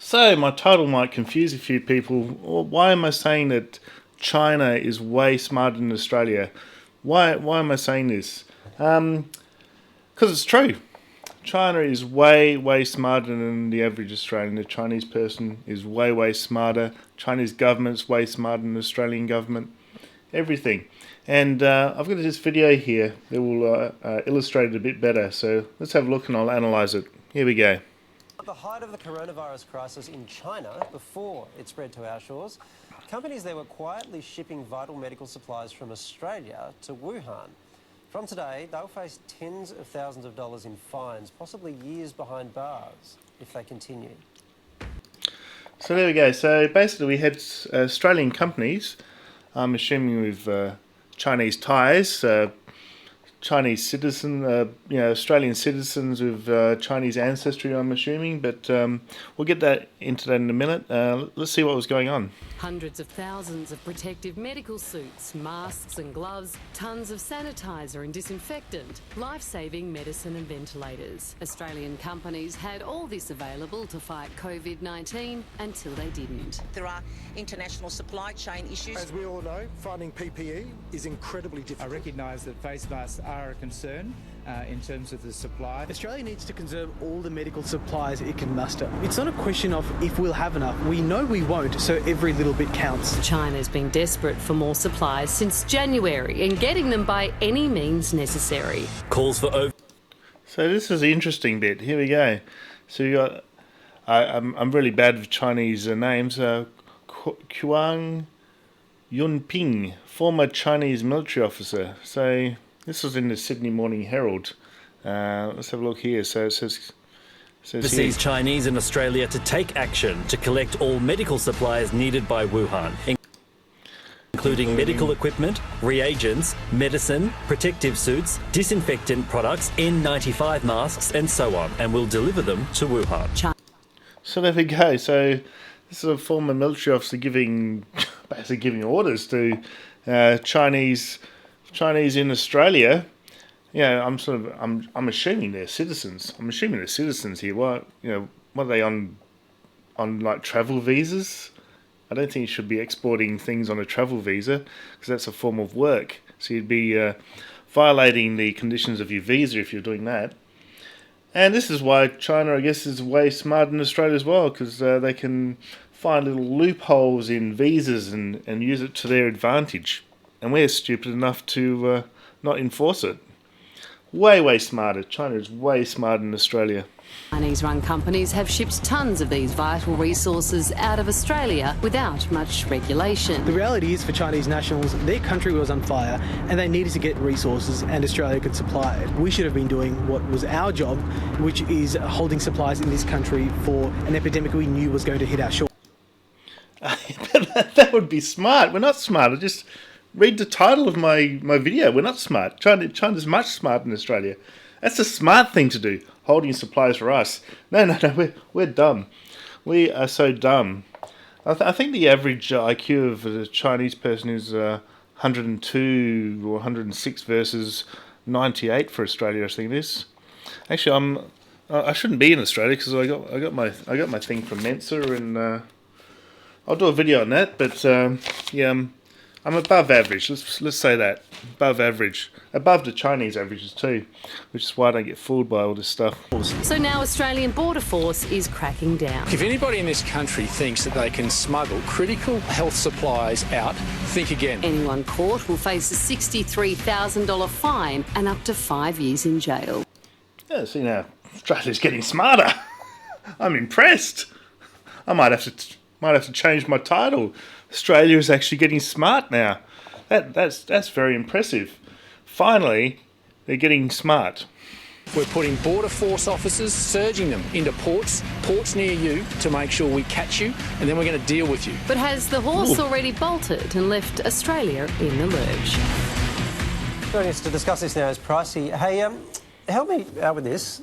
So, my title might confuse a few people. Why am I saying that China is way smarter than Australia? Why am I saying this? Because it's true. China is way smarter than the average Australian. The Chinese person is way smarter. Chinese government's way smarter than the Australian government. Everything. And I've got this video here that will illustrate it a bit better. So let's have a look and I'll analyse it. Here we go. At the height of the coronavirus crisis in China, before it spread to our shores, companies there were quietly shipping vital medical supplies from Australia to Wuhan. From today, they'll face tens of thousands of dollars in fines, possibly years behind bars, if they continue. So there we go. So basically we had Australian companies, I'm assuming with Chinese ties, Chinese Australian citizens with Chinese ancestry, I'm assuming, but we'll get into that in a minute. Let's see what was going on. Hundreds of thousands of protective medical suits, masks and gloves, tons of sanitizer and disinfectant, life-saving medicine and ventilators. Australian companies had all this available to fight COVID-19 until they didn't. There are international supply chain issues. As we all know, finding PPE is incredibly difficult. I recognise that face masks are a concern in terms of the supply. Australia needs to conserve all the medical supplies it can muster. It's not a question of if we'll have enough. We know we won't, so every little bit counts. China's been desperate for more supplies since January and getting them by any means necessary. Calls for over. So this is the interesting bit. Here we go. So you got, I'm really bad with Chinese names. Kuang Yunping, former Chinese military officer. So this was in the Sydney Morning Herald. Let's have a look here. So it says Overseas Chinese in Australia to take action to collect all medical supplies needed by Wuhan, including medical equipment, reagents, medicine, protective suits, disinfectant products, N95 masks, and so on, and will deliver them to Wuhan. So there we go. So this is a former military officer basically giving orders to Chinese in Australia. Yeah, I'm assuming they're citizens. I'm assuming they're citizens here. What are they on like travel visas? I don't think you should be exporting things on a travel visa because that's a form of work. So you'd be violating the conditions of your visa if you're doing that. And this is why China, I guess, is way smarter than Australia as well, because they can find little loopholes in visas and use it to their advantage. And we're stupid enough to not enforce it. Way smarter. China is way smarter than Australia. Chinese-run companies have shipped tons of these vital resources out of Australia without much regulation. The reality is, for Chinese nationals, their country was on fire and they needed to get resources, and Australia could supply it. We should have been doing what was our job, which is holding supplies in this country for an epidemic we knew was going to hit our shores. That would be smart. We're not smart. Just read the title of my video. We're not smart. China's much smarter than Australia. That's a smart thing to do, holding supplies for us. No, we're dumb. We are so dumb. I think the average IQ of a Chinese person is 102 or 106 versus 98 for Australia, I think it is. Actually, I shouldn't be in Australia because I got my thing from Mensa, and I'll do a video on that. But yeah, I'm above average. Let's say that. Above average. Above the Chinese averages too, which is why I don't get fooled by all this stuff. So now Australian Border Force is cracking down. If anybody in this country thinks that they can smuggle critical health supplies out, think again. Anyone caught will face a $63,000 fine and up to 5 years in jail. Yeah, see now, Australia's getting smarter. I'm impressed. I might have to change my title. Australia is actually getting smart now. That's very impressive. Finally, they're getting smart. We're putting Border Force officers, surging them into ports near you to make sure we catch you, and then we're going to deal with you. But has the horse already bolted and left Australia in the lurch? Joining us to discuss this now is Pricey. Hey, help me out with this.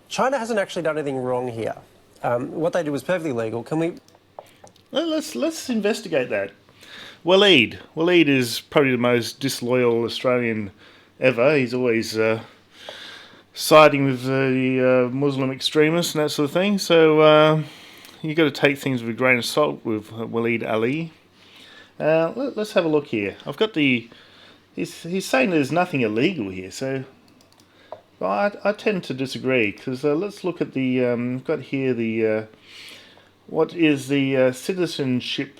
China hasn't actually done anything wrong here. What they did was perfectly legal. Can we... Well, let's investigate that. Waleed is probably the most disloyal Australian ever. He's always siding with the Muslim extremists and that sort of thing. So you got to take things with a grain of salt with Waleed Ali. Let's have a look here. I've got the. He's saying there's nothing illegal here, so I tend to disagree, because let's look at the. Got here the. What is the citizenship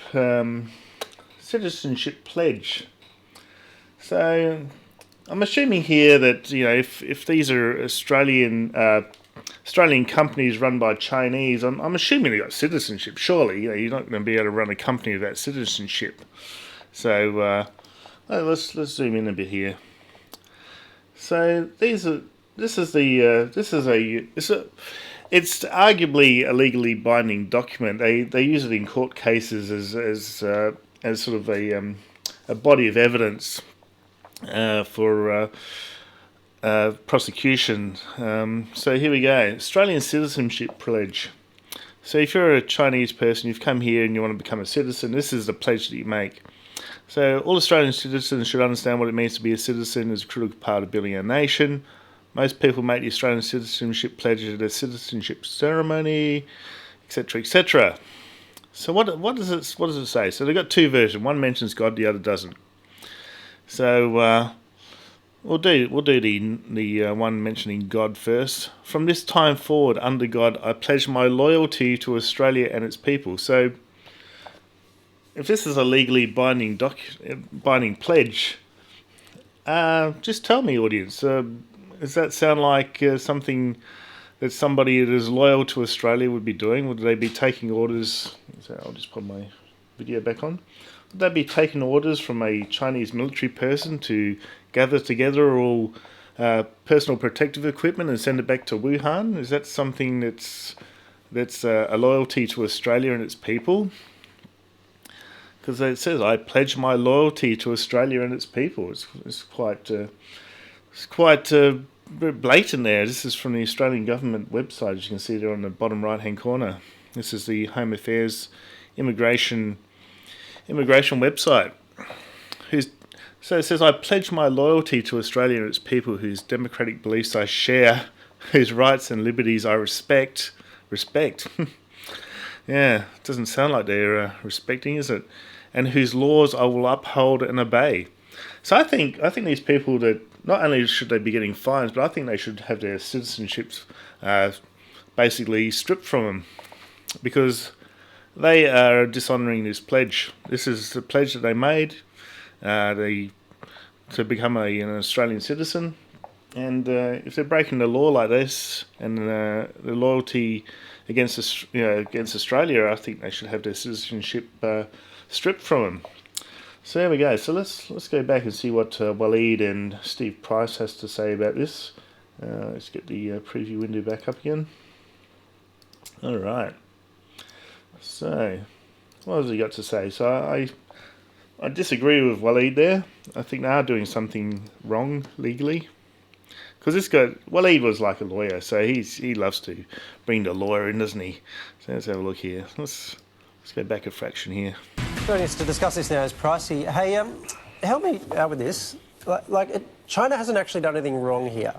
pledge? So I'm assuming here that, you know, if these are Australian companies run by Chinese, I'm assuming they got citizenship. Surely, you know, you're not going to be able to run a company without citizenship. So let's zoom in a bit here. So it's arguably a legally binding document. They use it in court cases as sort of a body of evidence for prosecution. So here we go. Australian Citizenship Pledge. So if you're a Chinese person, you've come here and you want to become a citizen, this is the pledge that you make. So all Australian citizens should understand what it means to be a citizen as a critical part of building our nation. Most people make the Australian Citizenship Pledge at a citizenship ceremony, etc., etc. So what does it say? So they've got two versions. One mentions God, the other doesn't. So we'll do the one mentioning God first. From this time forward, under God, I pledge my loyalty to Australia and its people. So if this is a legally binding pledge, just tell me, audience. Does that sound like something that somebody that is loyal to Australia would be doing? Would they be taking orders? So I'll just put my video back on. Would they be taking orders from a Chinese military person to gather together all personal protective equipment and send it back to Wuhan? Is that something that's a loyalty to Australia and its people? Because it says, I pledge my loyalty to Australia and its people. It's quite blatant there. This is from the Australian government website, as you can see there on the bottom right-hand corner. This is the Home Affairs immigration website. So it says, I pledge my loyalty to Australia and its people, whose democratic beliefs I share, whose rights and liberties I respect. Yeah, it doesn't sound like they're respecting, is it? And whose laws I will uphold and obey. So I think these people, that not only should they be getting fines, but I think they should have their citizenships basically stripped from them, because they are dishonouring this pledge. This is the pledge that they made to become an Australian citizen, and if they're breaking the law like this and the loyalty against Australia, I think they should have their citizenship stripped from them. So there we go. So let's go back and see what Waleed and Steve Price has to say about this. Let's get the preview window back up again. All right. So what has he got to say? So I disagree with Waleed there. I think they are doing something wrong legally. Because this guy, Waleed was like a lawyer, so he loves to bring the lawyer in, doesn't he? So let's have a look here. Let's go back a fraction here. Joining us to discuss this now is Pricey. Hey, help me out with this. China hasn't actually done anything wrong here.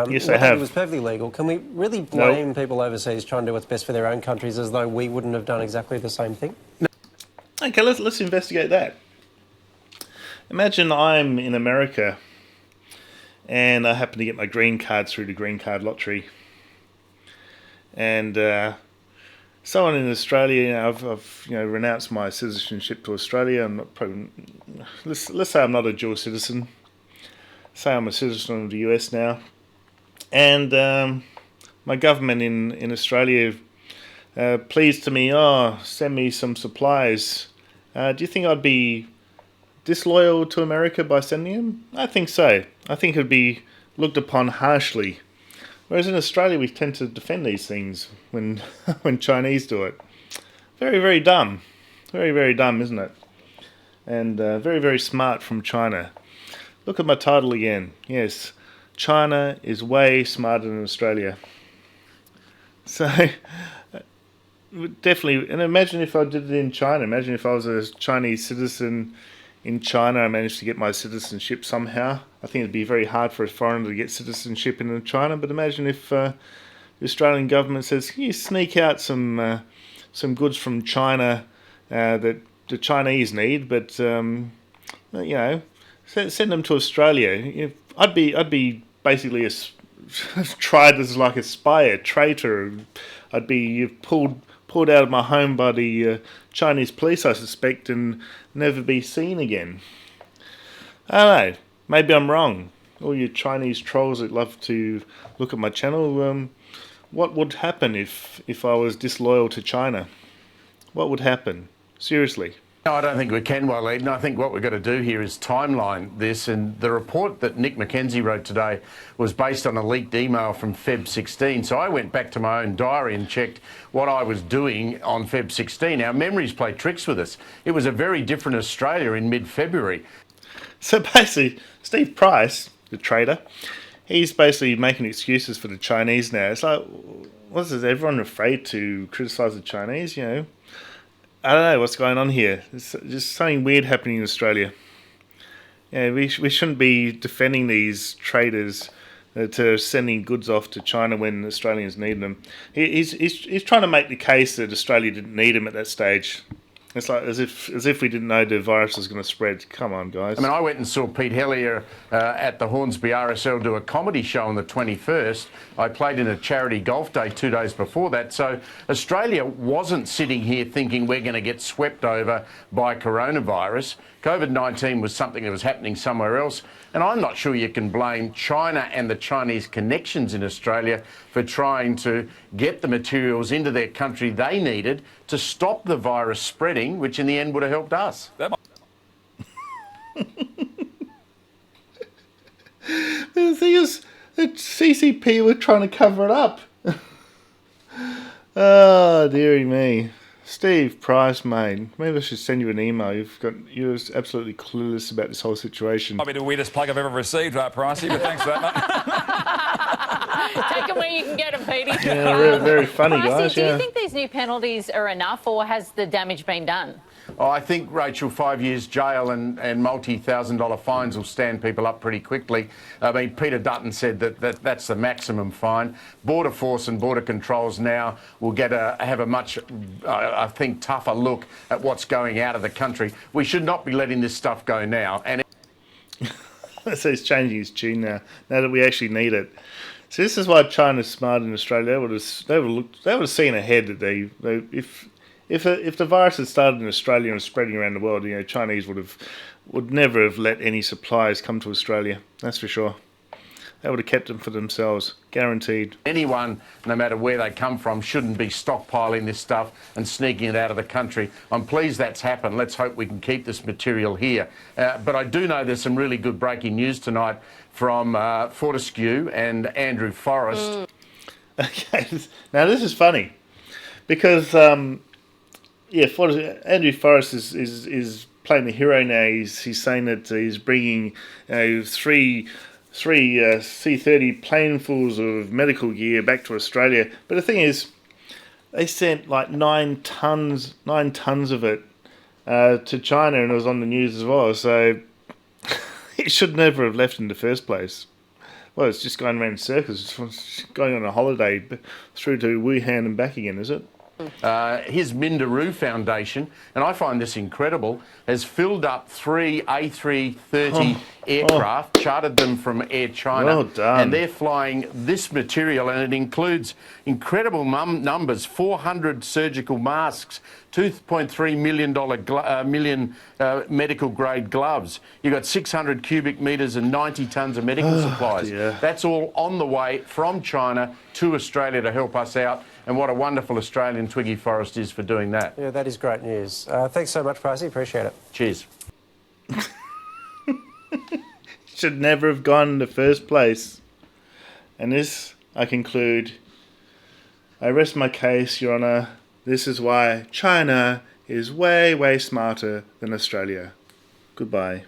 Yes, they have. It was perfectly legal. Can we really blame people overseas trying to do what's best for their own countries as though we wouldn't have done exactly the same thing? No. Okay, let's investigate that. Imagine I'm in America and I happen to get my green card through the green card lottery. And someone in Australia, I've renounced my citizenship to Australia. I'm not probably, let's say I'm not a dual citizen. Say I'm a citizen of the US now, and my government in Australia pleads to me, send me some supplies. Do you think I'd be disloyal to America by sending them? I think so. I think it would be looked upon harshly. Whereas in Australia, we tend to defend these things when Chinese do it. Very, very dumb. Very, very dumb, isn't it? And very, very smart from China. Look at my title again. Yes, China is way smarter than Australia. So, definitely, and imagine if I did it in China. Imagine if I was a Chinese citizen in China, I managed to get my citizenship somehow. I think it'd be very hard for a foreigner to get citizenship in China, but imagine if the Australian government says, can you sneak out some goods from China that the Chinese need, but send them to Australia. I'd be basically tried as like a spy, a traitor. I'd be pulled out of my home by the Chinese police, I suspect, and never be seen again. I don't know. Maybe I'm wrong. All you Chinese trolls that love to look at my channel, what would happen if I was disloyal to China? What would happen? Seriously. No, I don't think we can, Waleed. And I think what we've got to do here is timeline this. And the report that Nick McKenzie wrote today was based on a leaked email from Feb 16. So I went back to my own diary and checked what I was doing on Feb 16. Our memories play tricks with us. It was a very different Australia in mid-February. So basically, Steve Price, the trader, he's basically making excuses for the Chinese now. It's like, is everyone afraid to criticise the Chinese? I don't know what's going on here. There's just something weird happening in Australia. We shouldn't be defending these traders to sending goods off to China when Australians need them. He's trying to make the case that Australia didn't need him at that stage. It's like as if we didn't know the virus was going to spread. Come on, guys. I mean, I went and saw Pete Hellier at the Hornsby RSL do a comedy show on the 21st. I played in a charity golf day 2 days before that. So Australia wasn't sitting here thinking we're going to get swept over by coronavirus. COVID-19 was something that was happening somewhere else. And I'm not sure you can blame China and the Chinese connections in Australia for trying to get the materials into their country they needed to stop the virus spreading, which in the end would have helped us. The thing is, the CCP were trying to cover it up. Oh, dearie me. Steve Price, mate. Maybe I should send you an email. You're absolutely clueless about this whole situation. Might be the weirdest plug I've ever received, Pricey, but thanks for that, mate. Take them where you can get them, Petey. Yeah, very, very funny, Pricey, guys. do you think these new penalties are enough, or has the damage been done? Oh, I think, Rachel, 5 years jail and multi-$1,000 fines will stand people up pretty quickly. I mean, Peter Dutton said that's the maximum fine. Border Force and Border Controls now will have a much, I think, tougher look at what's going out of the country. We should not be letting this stuff go now. And so he's changing his tune now that we actually need it. So this is why China's smart in Australia. They would have seen ahead that if the virus had started in Australia and was spreading around the world, Chinese would never have let any supplies come to Australia. That's for sure. They would have kept them for themselves, guaranteed. Anyone, no matter where they come from, shouldn't be stockpiling this stuff and sneaking it out of the country. I'm pleased that's happened. Let's hope we can keep this material here. But I do know there's some really good breaking news tonight from Fortescue and Andrew Forrest. Okay, now this is funny because Andrew Forrest is playing the hero now. He's saying that he's bringing three C-30 planefuls of medical gear back to Australia. But the thing is, they sent like 9 tons of it to China, and it was on the news as well. So it should never have left in the first place. Well, it's just going around in circles. It's going on a holiday through to Wuhan and back again, is it? His Minderoo Foundation, and I find this incredible, has filled up 3 A330 aircraft, chartered them from Air China, well done. And they're flying this material, and it includes incredible numbers: 400 surgical masks, $2.3 million medical grade gloves. You've got 600 cubic metres and 90 tonnes of medical supplies. Dear. That's all on the way from China to Australia to help us out. And what a wonderful Australian Twiggy Forrest is for doing that. Yeah, that is great news. Thanks so much, Pricey. Appreciate it. Cheers. Should never have gone in the first place. And this, I conclude, I rest my case, Your Honour. This is why China is way, way smarter than Australia. Goodbye.